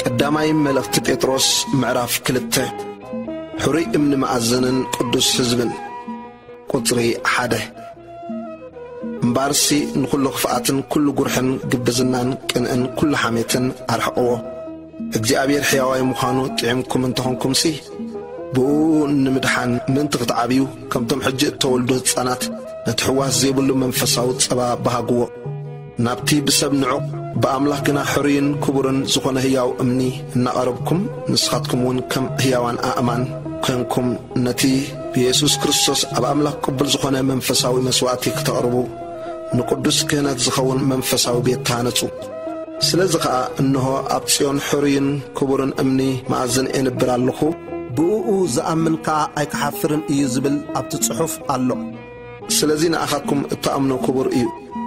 قداماي ملخت بطرس معراف كلته حري من معزنن قدوس حزبن قطري حده مبارسي نكل خفاتن كل جرحن جبزنان كن كل حميتن أرحقوه እግዚአብሔር ሕያዋይ ምዃኑ ጥዕምኩም እንተኾንኩም ሲ ብኡ ንምድሓን ምን ትቕጣዓቢዩ ከምቶም ሕጂ እተወልዱ ህፃናት ነቲ ሕዋስ ዘይብሉ መንፈሳዊ ፀባ ባሃግዎ ናብቲ ብሰብ ንዑቕ ብኣምላኽ ግና ሕሩይን ክቡርን ዝኾነ ህያው እምኒ እናቐረብኩም ንስኻትኩም እውን ከም ህያዋን ኣእማን ኮንኩም ነቲ ብኢየሱስ ክርስቶስ ኣብ ኣምላኽ ቅቡል ዝኾነ መንፈሳዊ መስዋዕቲ ክተቕርቡ ንቅዱስ ክህነት ዝኸውን መንፈሳዊ ቤት ታነጹ ስለዚህ እንሆ ኣብ ጽዮን ሕሩይን ክቡርን እምኒ ማዕዘን እንብር ኣለኹ ብኡ ዝኣምንካ ኣይከሓፍርን እዩ ዝብል ኣብቲ ጽሑፍ ኣሎ ስለዚህ ንኣኻትኩም እተኣምኑ ክቡር እዩ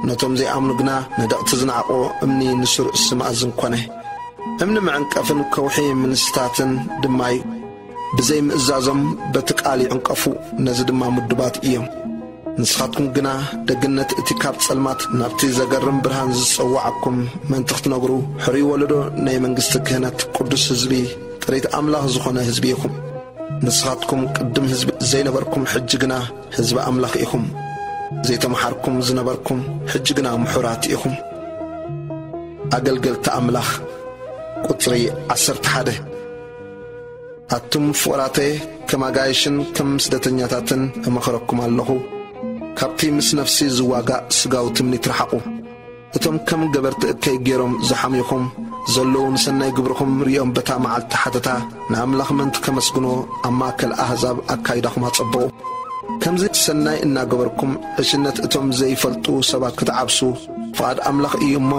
ነቶም ዘይኣምኑ ግና ንደቕቲ ዝነዓቆ እምኒ ንስር እስማዕዝን ኮነ እምኒ መዕንቀፍን ከውሒ ምንስታትን ድማይ ብዘይ ምእዛዞም በትቃል ይዕንቀፉ ነዚ ድማ ምድባት እዮም ንስኻትኩም ግና ደግነት እቲ ካብ ጸልማት ናብቲ ዘገርም ብርሃን ዝጸዋዓኩም መን ትኽትነግሩ ሕሩይ ወለዶ ናይ መንግስቲ ክህነት ቅዱስ ህዝቢ ጥሪት ኣምላኽ ዝኾነ ህዝቢ ኢኹም ንስኻትኩም ቅድም ህዝቢ ዘይነበርኩም ሕጂ ግና ህዝቢ ኣምላኽ ኢኹም ዘይተመሓርኩም ዝነበርኩም ሕጂ ግና ምሑራት ኢኹም ኣገልገልቲ ኣምላኽ ቁጽሪ 11 ኣቱም ፍቁራተይ ከማጋይሽን ከም ስደተኛታትን እመኽረኩም ኣለኹ ካብቲ ምስ ነፍሲ ዝዋጋእ ስጋው ትምኒ ትረሓቁ እቶም ከም ገበርቲ እከይ ገይሮም ዝሓምይኹም ዘለዉ ንሰናይ ግብርኹም ሪኦም በታ መዓልቲ ሓተታ ንኣምላኽ መንት ከመስግኖ ኣብ ማእከል ኣሕዛብ ኣካይዳኹም ኣጸብቑ ከምዚ ሰናይ እናገበርኩም እሽነት እቶም ዘይፈልጡ ሰባት ክትዓብሱ ፍቓድ ኣምላኽ እዩ እሞ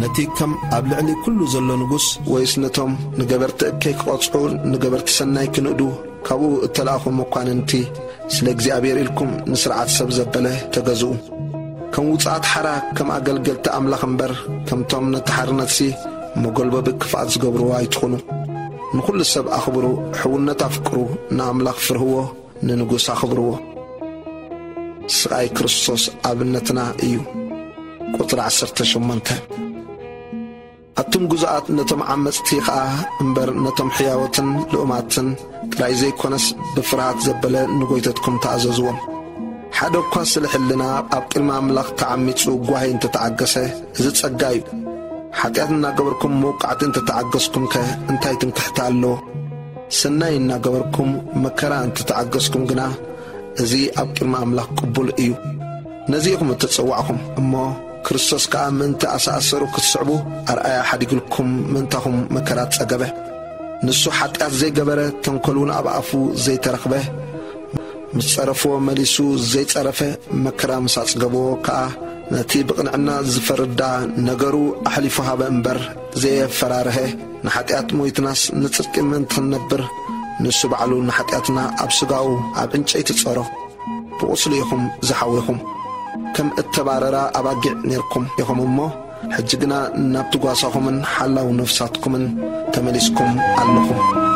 ነቲ ከም ኣብ ልዕሊ ኩሉ ዘሎ ንጉስ ወይስ ነቶም ንገበርቲ እከይ ክቖጽዑ ንገበርቲ ሰናይ ክንእዱ ካብኡ እተላኣኹ መኳንንቲ ስለ እግዚአብሔር ኢልኩም ንስርዓት ሰብ ዘበለ ተገዝኡ ከም ውጻት ሓራ ከም ኣገልገልቲ ኣምላኽ እምበር ከምቶም ነተሓርነትሲ መጎልበብ ክፋት ዝገብሩ ኣይትኹኑ ንኹሉ ሰብ ኣኽብሩ ሕውነት ኣፍቅሩ ንኣምላኽ ፍርህዎ ንንጉስ ኣኽብርዎ ስቃይ ክርስቶስ ኣብነትና እዩ ቁጥሪ 18 ኣቱም ጉዛኣት ነቶም ዓመፅቲ ኸኣ እምበር ነቶም ሕያወትን ልኡማትን ጥራይ ዘይኮነስ ብፍርሃት ዘበለ ንጎይተትኩም ተኣዘዝዎም ሓደ እኳ ስለ ሕልና ኣብ ቅድሚ ኣምላኽ ተዓሚፁ ጓሂ እንተተዓገሰ እዚ ጸጋ እዩ ሓጢኣት እናገበርኩም መውቃዕቲ እንተተዓገስኩም ከ እንታይ ትንክሕታ ኣሎ ሰናይ እናገበርኩም መከራ እንተተዓገስኩም ግና እዚ ኣብ ቅድሚ ኣምላኽ ቅቡል እዩ ነዚኢኹም እተጸዋዕኹም እሞ ክርስቶስ ከዓ ምንቲ ኣሳእሰሩ ክትስዕቡ ኣርኣያ ሓዲግልኩም ምንታኹም መከራት ጸገበ ንሱ ሓጢኣት ዘይገበረ ተንኰሉን ኣብ ኣፉ ዘይተረኽበ ምስ ጸረፍዎ መሊሱ ዘይጸረፈ መከራ ምስ ኣጽገቦ ከዓ ነቲ ብቕንዕና ዝፈርዳ ነገሩ ኣሕሊፉ ሃበ እምበር ዘየፈራርሀ ንሓጢኣት ሞይትናስ ንጽድቂ ምንቲ ክንነብር ንሱ ባዕሉ ንሓጢኣትና ኣብ ስጋኡ ኣብ ዕንጨይቲ ጸሮ ብቁስሉ ኢኹም ዝሓዊኹም ከም እተባረራ ኣባጊዕ ነርኩም ኢኹም እሞ ሕጂ ግና ናብቲ ጓሳኹምን ሓላው ነፍሳትኩምን ተመሊስኩም ኣለኹም